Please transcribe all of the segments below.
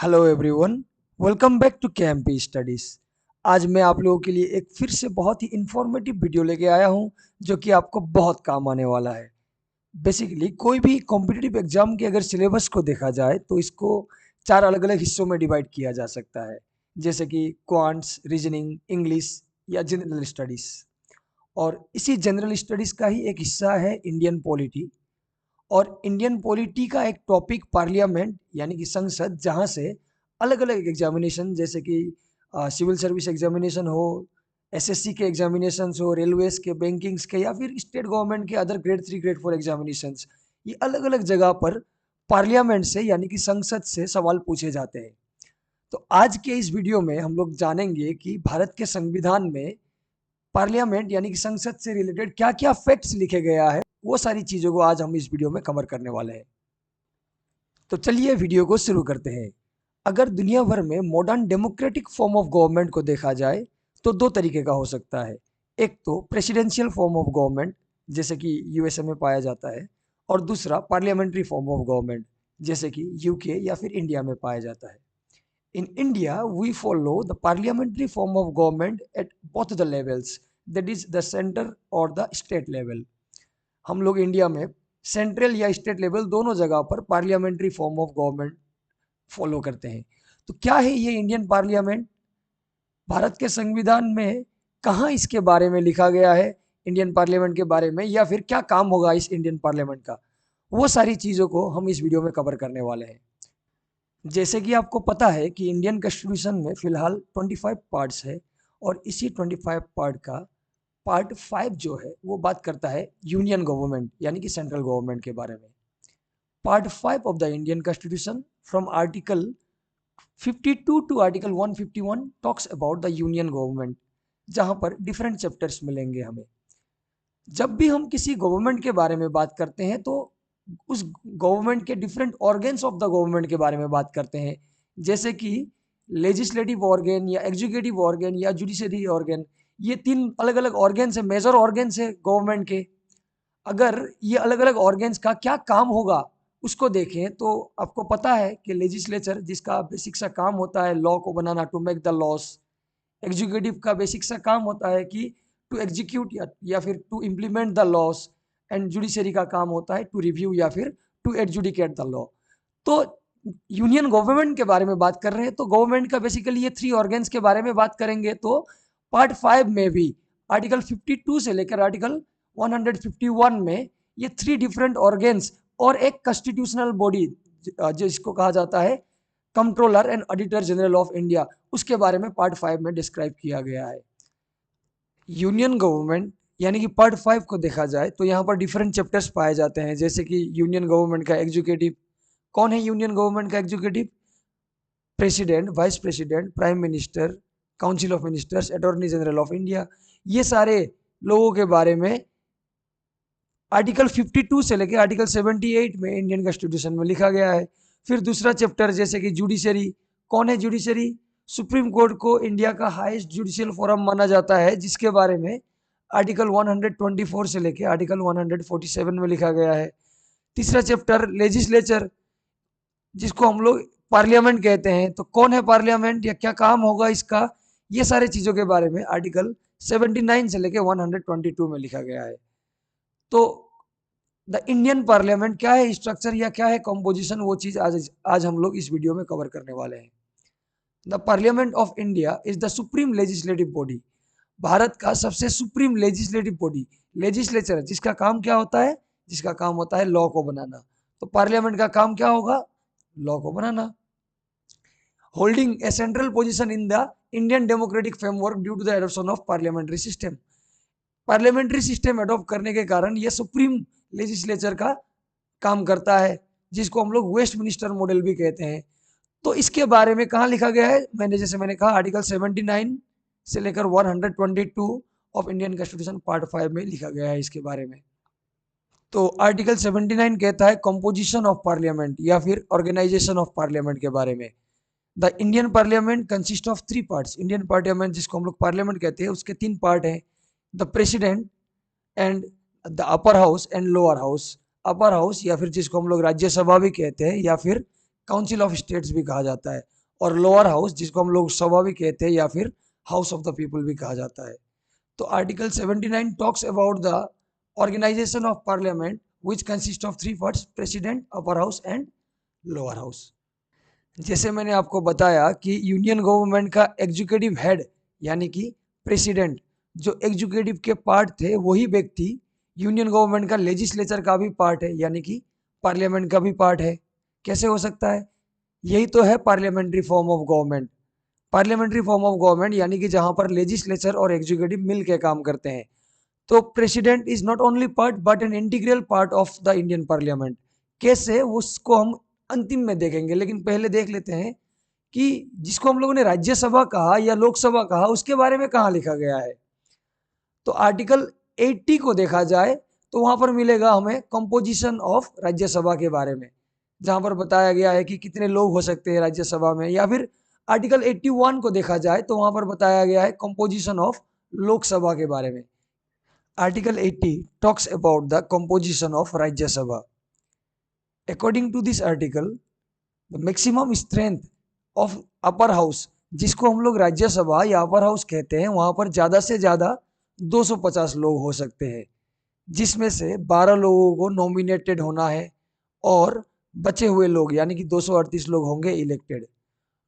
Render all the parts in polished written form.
Hello everyone, welcome back to KMP studies. आज मैं आप लोगों के लिए एक फिर से बहुत ही इंफॉर्मेटिव वीडियो लेके आया हूं जो कि आपको बहुत काम आने वाला है। बेसिकली कोई भी कॉम्पिटिटिव एग्जाम के अगर सिलेबस को देखा जाए तो इसको चार अलग अलग हिस्सों में डिवाइड किया जा सकता है, जैसे कि क्वांट्स, रीजनिंग, इंग्लिश या जनरल स्टडीज। और इसी जनरल स्टडीज का ही एक हिस्सा है इंडियन पॉलिटी। और इंडियन पॉलिटी का एक टॉपिक पार्लियामेंट यानी कि संसद, जहाँ से अलग अलग एग्जामिनेशन जैसे कि सिविल सर्विस एग्जामिनेशन हो, एसएससी के एग्जामिनेशन हो, रेलवेज के, बैंकिंग्स के, या फिर स्टेट गवर्नमेंट के अदर ग्रेड 3 ग्रेड 4 एग्जामिनेशन, ये अलग अलग जगह पर पार्लियामेंट से यानी कि संसद से सवाल पूछे जाते हैं। तो आज के इस वीडियो में हम लोग जानेंगे कि भारत के संविधान में पार्लियामेंट यानी कि संसद से रिलेटेड क्या क्या फैक्ट्स लिखे गया है। वो सारी चीज़ों को आज हम इस वीडियो में कवर करने वाले हैं। तो चलिए वीडियो को शुरू करते हैं। अगर दुनिया भर में modern democratic form of government को देखा जाए तो दो तरीके का हो सकता है। एक तो प्रेसिडेंशियल फॉर्म ऑफ गवर्नमेंट, जैसे कि यूएसए में पाया जाता है, और दूसरा पार्लियामेंट्री फॉर्म ऑफ गवर्नमेंट, जैसे कि यूके या फिर इंडिया में पाया जाता है। In India, we follow the parliamentary form of government at both the levels, that is the center or the state level. हम लोग इंडिया में सेंट्रल या स्टेट लेवल दोनों जगह पर parliamentary form of government follow करते हैं। तो क्या है ये इंडियन पार्लियामेंट? भारत के संविधान में कहाँ इसके बारे में लिखा गया है, इंडियन पार्लियामेंट के बारे में, या फिर क्या काम होगा इस इंडियन पार्लियामेंट का? वो सारी चीज़ों को हम इस वीडियो में कवर करने वाले हैं। जैसे कि आपको पता है कि इंडियन कॉन्स्टिट्यूशन में फिलहाल 25 पार्ट्स है, और इसी 25 पार्ट का पार्ट 5 जो है वो बात करता है यूनियन गवर्नमेंट यानी कि सेंट्रल गवर्नमेंट के बारे में। Part 5 of the Indian constitution from article 52 to article 151 talks about the union government, जहां पर डिफरेंट चैप्टर्स मिलेंगे हमें। जब भी हम किसी गवर्नमेंट के बारे में बात करते हैं तो उस गवर्नमेंट के different organs of the government के बारे में बात करते हैं, जैसे कि लेजिस्लेटिव ऑर्गेन या एग्जीक्यूटिव ऑर्गेन या जुडिशरी ऑर्गेन। ये तीन अलग अलग ऑर्गेन्स है, मेजर ऑर्गेन्स है गवर्नमेंट के। अगर ये अलग अलग ऑर्गेन्स का क्या काम होगा उसको देखें तो आपको पता है कि लेजिस्लेचर, जिसका बेसिक सा काम होता है लॉ को बनाना, to make the laws. Executive का बेसिक सा काम होता है कि टू एग्जीक्यूट या फिर to implement the laws. And judiciary का काम होता है टू रिव्यू या फिर टू एडजुडिकेट द लॉ। तो यूनियन गवर्नमेंट के बारे में बात कर रहे हैं तो गवर्नमेंट का बेसिकली ये थ्री ऑर्गेन्स के बारे में बात करेंगे। तो पार्ट 5 में भी आर्टिकल 52 से लेकर आर्टिकल 151 में ये थ्री डिफरेंट ऑर्गेन्स और एक कॉन्स्टिट्यूशनल बॉडी जिसको कहा जाता है controller and auditor general of India, उसके बारे में पार्ट 5 में डिस्क्राइब किया गया है। यूनियन गवर्नमेंट यानी कि पार्ट 5 को देखा जाए तो यहाँ पर डिफरेंट चैप्टर्स पाए जाते हैं, जैसे कि यूनियन गवर्नमेंट का एग्जीक्यूटिव। कौन है यूनियन गवर्नमेंट का executive? President, vice president, prime minister, council of ministers, attorney general of India. ये सारे लोगों के बारे में आर्टिकल 52 से लेकर आर्टिकल 78 में इंडियन कॉन्स्टिट्यूशन में लिखा गया है। फिर दूसरा चैप्टर जैसे कि जुडिशरी। कौन है जुडिशरी? सुप्रीम कोर्ट को इंडिया का हाईएस्ट जुडिशियल फोरम माना जाता है, जिसके बारे में आर्टिकल 124 से लेकर आर्टिकल 147 में लिखा गया है। तीसरा चैप्टर लेजिस्लेचर, जिसको हम लोग पार्लियामेंट कहते हैं। तो कौन है पार्लियामेंट या क्या काम होगा इसका, ये सारे चीज़ों के बारे में आर्टिकल 79 से लेकर 122 में लिखा गया है। तो द इंडियन पार्लियामेंट क्या है स्ट्रक्चर या क्या है कंपोजिशन, वो चीज़ आज हम लोग इस वीडियो में कवर करने वाले हैं। The parliament of India is the supreme legislative body. Bharat का सबसे सुप्रीम लेजिस्लेटिव बॉडी लेजिस्लेचर, जिसका काम क्या होता है? जिसका काम होता है लॉ को बनाना। तो पार्लियामेंट का काम क्या होगा? लॉ को बनाना। Holding a central position in the Indian democratic framework due to the adoption of parliamentary system. Parliamentary system adopt करने के कारण यह सुप्रीम लेजिस्लेचर का काम करता है, जिसको हम लोग वेस्ट मिनिस्टर मॉडल भी कहते हैं। तो इसके बारे में कहाँ लिखा गया है? मैंने कहा आर्टिकल 79 से लेकर 122 ऑफ इंडियन कॉन्स्टिट्यूशन पार्ट 5 में लिखा गया है इसके बारे में। तो आर्टिकल 79 कहता है कंपोजिशन ऑफ पार्लियामेंट या फिर ऑर्गेनाइजेशन ऑफ पार्लियामेंट के बारे में। The Indian parliament consist of 3 parts. Indian parliament जिसको हम लोग पार्लियामेंट कहते हैं उसके 3 पार्ट हैं, the president and the upper house and lower house. Upper house या फिर जिसको हम लोग राज्यसभा भी कहते हैं या फिर काउंसिल ऑफ स्टेट्स भी कहा जाता है, और लोअर हाउस जिसको हम लोग सभा भी कहते हैं या फिर हाउस ऑफ द पीपल भी कहा जाता है। तो article 79 talks about the organisation of parliament which consist of three parts, president, upper house and lower house. जैसे मैंने आपको बताया कि यूनियन गवर्नमेंट का एग्जीक्यूटिव हेड यानी कि प्रेसिडेंट जो एग्जीक्यूटिव के पार्ट थे, वही व्यक्ति यूनियन गवर्नमेंट का लेजिस्लेचर का भी पार्ट है यानी कि पार्लियामेंट का भी पार्ट है। कैसे हो सकता है? यही तो है parliamentary form of government. Parliamentary form of government यानी कि जहां पर लेजिस्लेचर और एग्जीक्यूटिव मिल के काम करते हैं। तो president is not only part but an integral part of the Indian parliament. कैसे, उसको हम अंतिम में देखेंगे, लेकिन पहले देख लेते हैं कि जिसको हम लोगों ने राज्यसभा कहा या लोकसभा कहा उसके बारे में कहाँ लिखा गया है। तो आर्टिकल 80 को देखा जाए तो वहां पर मिलेगा हमें कंपोजिशन ऑफ राज्यसभा के बारे में, जहां पर बताया गया है कि कितने लोग हो सकते हैं राज्यसभा में। या फिर आर्टिकल 81 को देखा जाए तो वहां पर बताया गया है कंपोजिशन ऑफ लोकसभा के बारे में। Article 80 talks about the composition of Rajya Sabha. According to this article, the maximum strength of upper house, जिसको हम लोग राज्यसभा या अपर हाउस कहते हैं, वहां पर ज्यादा से ज्यादा 250 लोग हो सकते हैं, जिसमें से 12 लोगों को नॉमिनेटेड होना है और बचे हुए लोग यानी कि 238 लोग होंगे elected.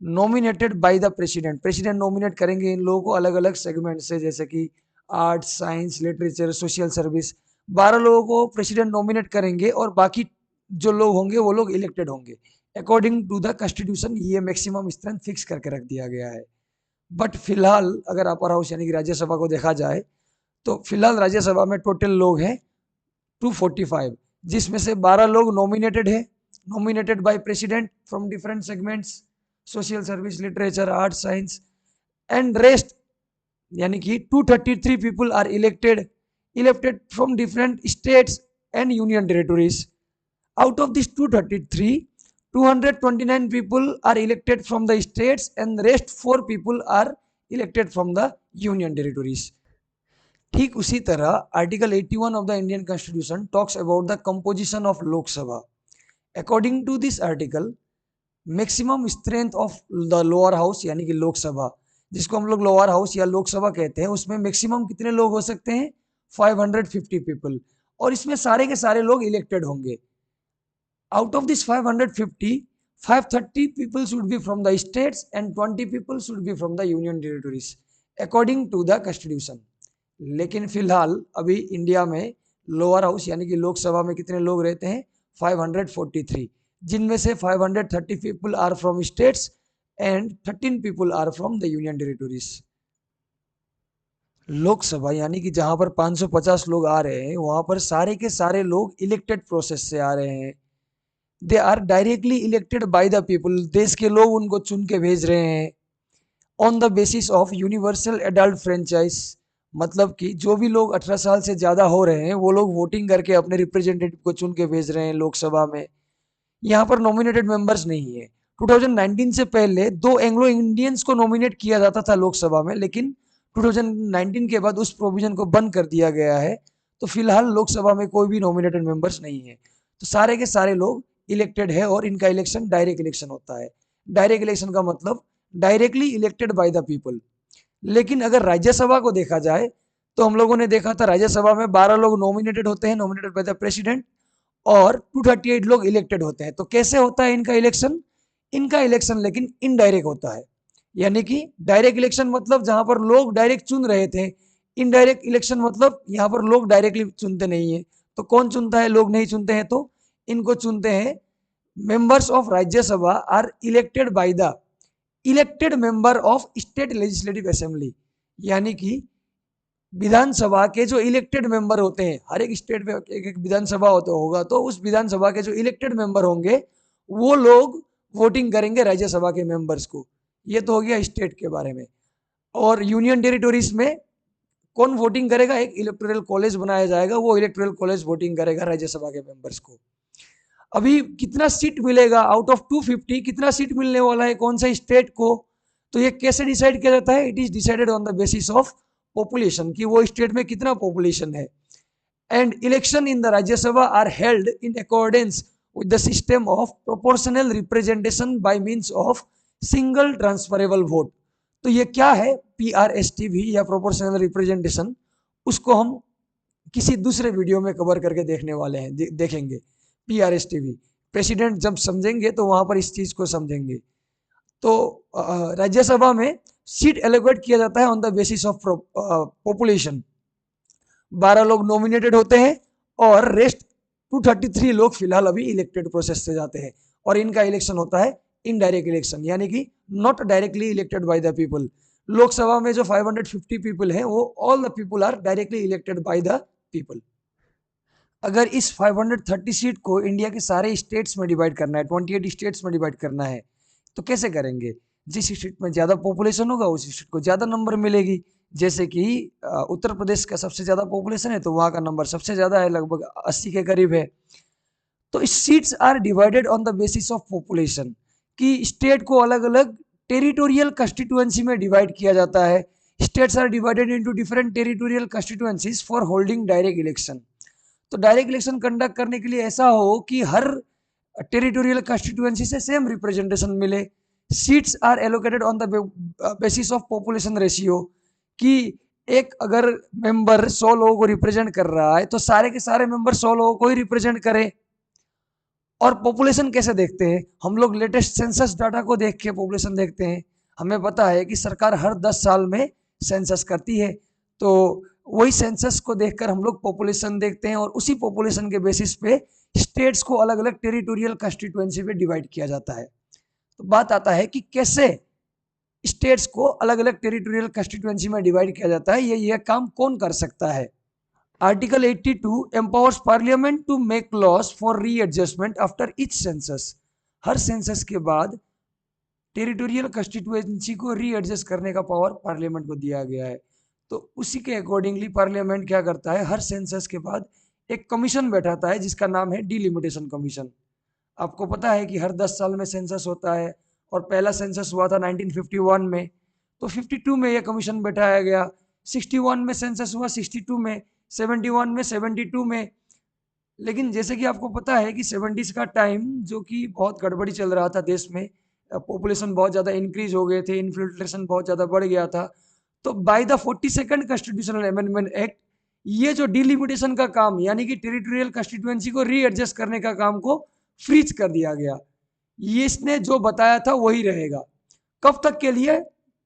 Nominated by the president, president nominate करेंगे इन लोगों को अलग अलग सेगमेंट से, जैसे कि arts, science, literature, social service. 12 लोगों को प्रेसिडेंट नॉमिनेट करेंगे और बाकी जो लोग होंगे वो लोग इलेक्टेड होंगे। अकॉर्डिंग टू द कॉन्स्टिट्यूशन ये मैक्सिमम स्ट्रेंथ फिक्स करके रख दिया गया है। बट फिलहाल अगर अपर हाउस यानी कि राज्यसभा को देखा जाए तो फिलहाल राज्यसभा में टोटल लोग हैं 245, जिसमें से 12 लोग नॉमिनेटेड है, nominated by president from different segments, social service, literature, arts, science, and rest यानी कि 233 people are elected from different states and union territories. Out of this 233, 229 people are elected from the states and rest 4 people are elected from the union territories. ठीक उसी तरह article 81 of the Indian constitution talks about the composition of Lok Sabha. According to this article, maximum strength of the lower house यानी कि लोकसभा, जिसको हम लोग lower house या लोकसभा कहते हैं, उसमें मैक्सिमम कितने लोग हो सकते हैं? 550 पीपल, और इसमें सारे के सारे लोग इलेक्टेड होंगे। Out of this 550, 530 people should be from the states and 20 people should be from the union territories according to the constitution. लेकिन फिलहाल अभी इंडिया में लोअर हाउस यानी कि लोकसभा में कितने लोग रहते हैं? 543, जिनमें से 530 people are from states and 13 people are from the union territories. Lok Sabha यानी कि जहां पर 550 लोग आ रहे हैं वहां पर सारे के सारे लोग इलेक्टेड प्रोसेस से आ रहे हैं। They are directly elected by the people, देश के लोग उनको चुन के भेज रहे हैं। On the basis of universal adult franchise, मतलब कि जो भी लोग 18 साल से ज़्यादा हो रहे हैं वो लोग वोटिंग करके अपने रिप्रेजेंटेटिव को चुन के भेज रहे हैं लोकसभा में। यहाँ पर नॉमिनेटेड मेंबर्स नहीं है। 2019 से पहले 2 एंग्लो इंडियंस को नॉमिनेट किया जाता था लोकसभा में, लेकिन 2019 के बाद उस प्रोविजन को बंद कर दिया गया है। तो फिलहाल लोकसभा में कोई भी नॉमिनेटेड मेंबर्स नहीं है, तो सारे के सारे लोग इलेक्टेड है और इनका इलेक्शन डायरेक्ट इलेक्शन होता है। डायरेक्ट इलेक्शन का मतलब directly elected by the people. लेकिन अगर राज्यसभा को देखा जाए तो हम लोगों ने देखा था राज्यसभा में 12 लोग नॉमिनेटेड होते हैं, नॉमिनेटेड बाय द प्रेसिडेंट, और 238 लोग इलेक्टेड होते हैं। तो कैसे होता है इनका इलेक्शन? इनका इलेक्शन लेकिन इनडायरेक्ट होता है, यानी कि डायरेक्ट इलेक्शन मतलब जहां पर लोग डायरेक्ट चुन रहे थे, इनडायरेक्ट इलेक्शन मतलब यहाँ पर लोग डायरेक्टली चुनते नहीं है। तो कौन चुनता है? लोग नहीं चुनते हैं, तो इनको चुनते हैं। Members of Rajya Sabha are elected by the elected member of state legislative assembly, यानी कि विधानसभा के जो इलेक्टेड मेंबर होते हैं, हर एक स्टेट में एक एक विधानसभा होगा, तो उस विधानसभा के जो इलेक्टेड मेंबर होंगे वो लोग वोटिंग करेंगे राज्यसभा के मेंबर्स को। ये तो हो गया स्टेट के बारे में। और यूनियन टेरिटोरीज में कौन वोटिंग करेगा? एक इलेक्टोरल कॉलेज बनाया जाएगा, वो इलेक्टोरल कॉलेज वोटिंग करेगा राज्यसभा के मेंबर्स को। अभी कितना सीट मिलेगा? आउट ऑफ 250 कितना सीट मिलने वाला है कौन से स्टेट को? तो ये कैसे डिसाइड किया जाता है? It is decided on the basis of population, कि वो स्टेट में कितना पॉपुलेशन है। And election in the Rajya Sabha are held in accordance with the system of proportional representation by means of single transferable vote. तो ये क्या है PRSTV या प्रोपोर्शनल रिप्रेजेंटेशन, उसको हम किसी दूसरे वीडियो में कवर करके देखने वाले हैं, देखेंगे। PRSTV प्रेसिडेंट जब समझेंगे तो वहां पर इस चीज को समझेंगे। तो राज्यसभा में सीट एलोकेट किया जाता है on the basis of population. 12 लोग नॉमिनेटेड होते हैं और रेस्ट 233 लोग फिलहाल अभी इलेक्टेड प्रोसेस से जाते हैं। और इनका इलेक्शन होता है इनडायरेक्ट इलेक्शन, यानी कि not directly elected by the people. Lok Sabha में जो 550 पीपल है वो all the people are directly elected by the people. अगर इस 530 सीट को इंडिया के सारे स्टेट्स में डिवाइड करना है, 28 स्टेट्स में डिवाइड करना है, तो कैसे करेंगे? जिस स्टेट में ज़्यादा पॉपुलेशन होगा उस स्टेट को ज़्यादा नंबर मिलेगी। जैसे कि उत्तर प्रदेश का सबसे ज़्यादा पॉपुलेशन है तो वहाँ का नंबर सबसे ज़्यादा है, लगभग 80 के करीब है। तो seats are divided on the basis of population, कि स्टेट को अलग अलग टेरिटोरियल कंस्टिट्यूएंसी में डिवाइड किया जाता है। States are divided into different territorial constituencies for holding direct election. तो डायरेक्ट इलेक्शन कंडक्ट करने के लिए ऐसा हो कि हर टेरिटोरियल कंस्टिट्यूएंसी से सेम रिप्रेजेंटेशन मिले। Seats are allocated on the basis of population ratio, कि एक अगर मेंबर 100 लोगों को रिप्रेजेंट कर रहा है तो सारे के सारे मेंबर 100 लोगों को ही रिप्रेजेंट करें। और पॉपुलेशन कैसे देखते हैं हम लोग? लेटेस्ट सेंसस डाटा को देख के पॉपुलेशन देखते हैं। हमें पता है कि सरकार हर 10 साल में सेंसस करती है, तो वही सेंसस को देखकर हम लोग पॉपुलेशन देखते हैं और उसी पॉपुलेशन के बेसिस पे स्टेट्स को अलग अलग टेरिटोरियल कंस्टिट्यूएंसी में डिवाइड किया जाता है। तो बात आता है कि कैसे स्टेट्स को अलग अलग टेरिटोरियल कंस्टिट्यूएंसी में डिवाइड किया जाता है, ये काम कौन कर सकता है? Article 82 empowers parliament to make laws for readjustment after each census. हर सेंसस के बाद टेरिटोरियल कंस्टिट्यूएंसी को रीएडजस्ट करने का पावर पार्लियामेंट को दिया गया है। तो उसी के अकॉर्डिंगली पार्लियामेंट क्या करता है, हर सेंसस के बाद एक कमीशन बैठाता है जिसका नाम है डिलिमिटेशन कमीशन। आपको पता है कि हर 10 साल में सेंसस होता है और पहला सेंसस हुआ था 1951 में, तो 52 में यह कमीशन बैठाया गया, 61 में सेंसस हुआ, 62 में, 71 में, 72 में। लेकिन जैसे कि आपको पता है कि 70s का टाइम जो कि बहुत गड़बड़ी चल रहा था देश में, पॉपुलेशन बहुत ज़्यादा इंक्रीज हो गए थे, इन्फ्लेशन बहुत ज़्यादा बढ़ गया था। तो by the 42nd constitutional amendment act ये जो डिलिमिटेशन का काम यानी कि टेरिटोरियल कंस्टिट्यूएंसी को रीएडजस्ट करने का काम को फ्रीज कर दिया गया। ये इसने जो बताया था वही रहेगा। कब तक के लिए?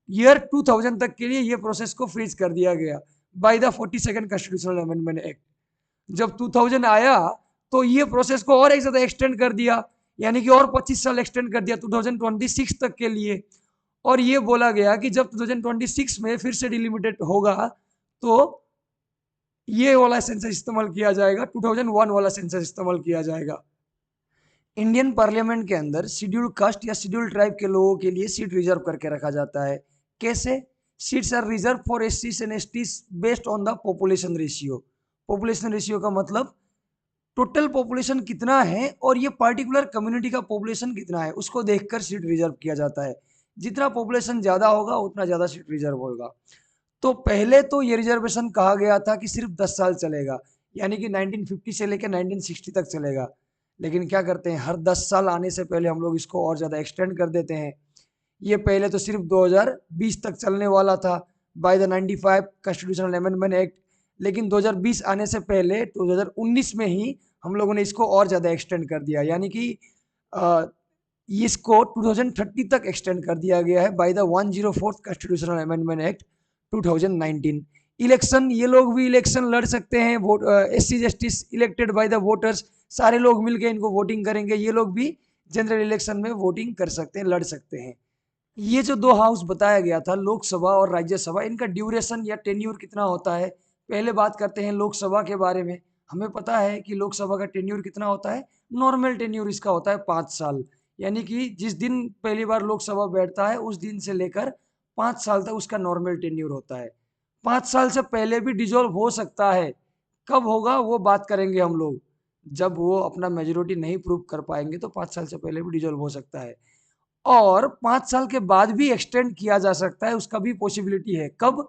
ईयर 2000 तक के लिए ये प्रोसेस को फ्रीज कर दिया गया by the 42nd constitutional amendment act. जब 2000 आया तो ये प्रोसेस को और एक ज़्यादा एक्सटेंड कर दिया, यानी कि और 25 साल एक्सटेंड कर दिया 2026 तक के लिए। और ये बोला गया कि जब 2026 में फिर से डिलिमिटेड होगा तो ये वाला सेंसस इस्तेमाल किया जाएगा, 2001 वाला सेंसस इस्तेमाल किया जाएगा। इंडियन पार्लियामेंट के अंदर शेड्यूल्ड कास्ट या शेड्यूल्ड ट्राइब के लोगों के लिए सीट रिजर्व करके रखा जाता है। कैसे? सीट्स आर रिजर्व फॉर एससीज and STs based on the population ratio. Population ratio का मतलब टोटल पॉपुलेशन कितना है और ये पर्टिकुलर कम्युनिटी का पॉपुलेशन कितना है उसको देखकर सीट रिजर्व किया जाता है। जितना पॉपुलेशन ज़्यादा होगा उतना ज़्यादा सीट रिजर्व होगा। तो पहले तो ये रिजर्वेशन कहा गया था कि सिर्फ 10 साल चलेगा, यानी कि 1950 से लेकर 1960 तक चलेगा। लेकिन क्या करते हैं, हर 10 साल आने से पहले हम लोग इसको और ज़्यादा एक्सटेंड कर देते हैं। ये पहले तो सिर्फ 2020 तक चलने वाला था by the 95 constitutional amendment act, लेकिन 2020 आने से पहले 2019 में ही हम लोगों ने इसको और ज़्यादा एक्सटेंड कर दिया, यानी कि इसको 2030 तक एक्सटेंड कर दिया गया है by the 104th constitutional amendment act 2019। Election, ये लोग भी इलेक्शन लड़ सकते हैं, vote SC ST elected by the voters, सारे लोग मिलकर इनको वोटिंग करेंगे, ये लोग भी जनरल इलेक्शन में वोटिंग कर सकते हैं, लड़ सकते हैं। ये जो दो हाउस बताया गया था लोकसभा और राज्यसभा, इनका ड्यूरेशन या टेन्यूर कितना होता है? पहले बात करते हैं लोकसभा के बारे में। हमें पता है कि लोकसभा का टेन्यूर कितना होता है, नॉर्मल टेन्यूर इसका होता है 5 साल, यानी कि जिस दिन पहली बार लोकसभा बैठता है उस दिन से लेकर 5 साल तक उसका नॉर्मल टेन्यूर होता है। 5 साल से पहले भी डिजोल्व हो सकता है, कब होगा वो बात करेंगे हम लोग, जब वो अपना मेजोरिटी नहीं प्रूव कर पाएंगे तो 5 साल से पहले भी डिजोल्व हो सकता है। और 5 साल के बाद भी एक्सटेंड किया जा सकता है, उसका भी पॉसिबिलिटी है। कब?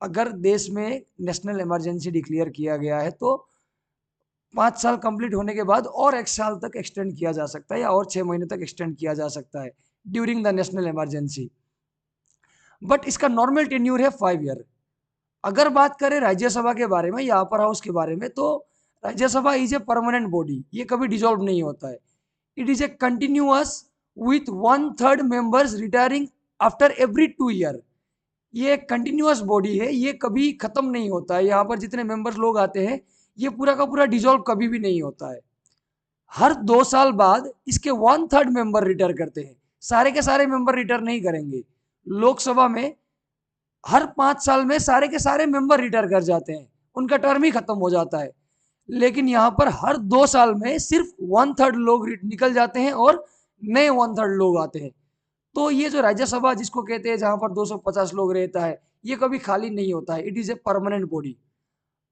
अगर देश में नेशनल इमरजेंसी डिक्लेयर किया गया है तो 5 साल कंप्लीट होने के बाद और 1 साल तक एक्सटेंड किया जा सकता है या और 6 महीने तक एक्सटेंड किया जा सकता है। During the national emergency, but इसका नॉर्मल टेन्यूर है 5 ईयर। अगर बात करें राज्यसभा के बारे में या अपर हाउस के बारे में, तो Rajya Sabha is a permanent body, ये कभी डिसॉल्व नहीं होता है। It is a continuous with 1/3 members retiring after every 2 year. ये एक कंटिन्यूअस बॉडी है, ये कभी खत्म नहीं होता है। यहाँ पर जितने मेंबर्स लोग आते हैं, ये पूरा का पूरा डिसॉल्व कभी भी नहीं होता है। हर 2 साल बाद इसके 1/3 मेंबर रिटायर करते हैं। सारे के सारे मेंबर रिटायर नहीं करेंगे। लोकसभा में हर 5 साल में सारे के सारे मेंबर रिटायर कर जाते हैं, उनका टर्म ही खत्म हो जाता है। लेकिन यहाँ पर हर 2 साल में सिर्फ 1/3 लोग निकल जाते हैं और नए 1/3 लोग आते हैं। तो ये जो राज्यसभा जिसको कहते हैं, जहां पर 250 लोग रहता है, ये कभी खाली नहीं होता है। It is a permanent body.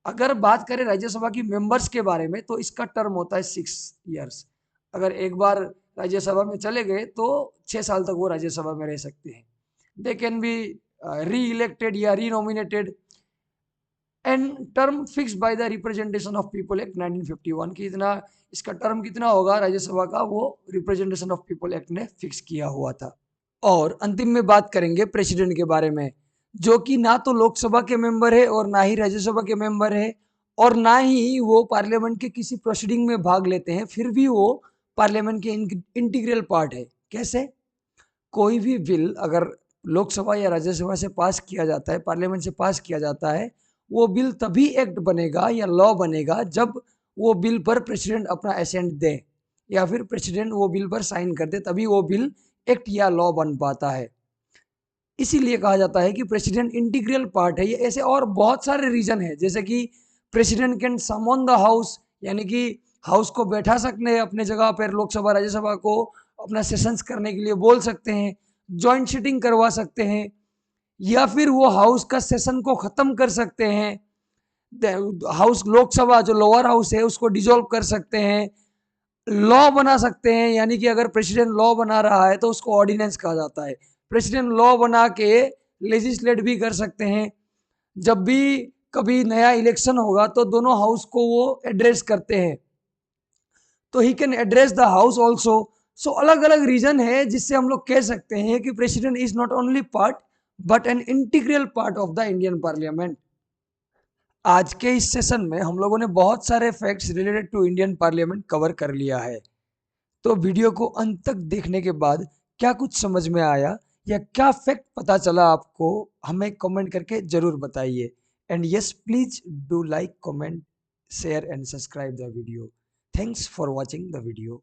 अगर बात करें राज्यसभा की मेंबर्स के बारे में, तो इसका टर्म होता है 6 ईयर्स। अगर एक बार राज्यसभा में चले गए तो 6 साल तक वो राज्यसभा में रह सकते हैं। दे कैन बी री इलेक्टेड या री nominated and term fix by the representation of people act 1951 की इतना इसका टर्म कितना होगा राज्यसभा का, वो रिप्रेजेंटेशन ऑफ पीपल एक्ट ने फिक्स किया हुआ था। और अंतिम में बात करेंगे प्रेसिडेंट के बारे में, जो कि ना तो लोकसभा के मेंबर है और ना ही राज्यसभा के मेंबर है, और ना ही वो पार्लियामेंट के किसी प्रोसीडिंग में भाग लेते हैं, फिर भी वो पार्लियामेंट के इंटीग्रल पार्ट है। कैसे? कोई भी बिल अगर लोकसभा या राज्यसभा से पास किया जाता है, पार्लियामेंट से पास किया जाता है, वो बिल तभी एक्ट बनेगा या लॉ बनेगा जब वो बिल पर प्रेसिडेंट अपना एसेंट दे या फिर प्रेसिडेंट वो बिल पर साइन कर दे, तभी वो बिल एक्ट या लॉ बन पाता है। इसीलिए कहा जाता है कि प्रेसिडेंट इंटीग्रल पार्ट है। ये ऐसे और बहुत सारे रीजन है, जैसे कि president can summon the house, यानी कि हाउस को बैठा सकते हैं अपने जगह पर, लोकसभा राज्यसभा को अपना सेशंस करने के लिए बोल सकते हैं, जॉइंट सीटिंग करवा सकते हैं, या फिर वो हाउस का सेशन को खत्म कर सकते हैं। हाउस लोकसभा जो लोअर हाउस है उसको डिसॉल्व कर सकते हैं, लॉ बना सकते हैं, यानी कि अगर प्रेसिडेंट लॉ बना रहा है तो उसको ऑर्डिनेंस कहा जाता है। प्रेसिडेंट लॉ बना के लेजिस्लेट भी कर सकते हैं। जब भी कभी नया इलेक्शन होगा तो दोनों हाउस को वो एड्रेस करते हैं, तो he can address the house also. So अलग अलग रीजन है जिससे हम लोग कह सकते हैं कि president is not only part but an integral part of the Indian parliament. आज के इस सेशन में हम लोगों ने बहुत सारे facts related to Indian parliament cover कर लिया है। तो वीडियो को अंत तक देखने के बाद क्या कुछ समझ में आया या क्या फैक्ट पता चला आपको, हमें कमेंट करके जरूर बताइए। And yes, please do like, comment, share and subscribe the video. Thanks for watching the video.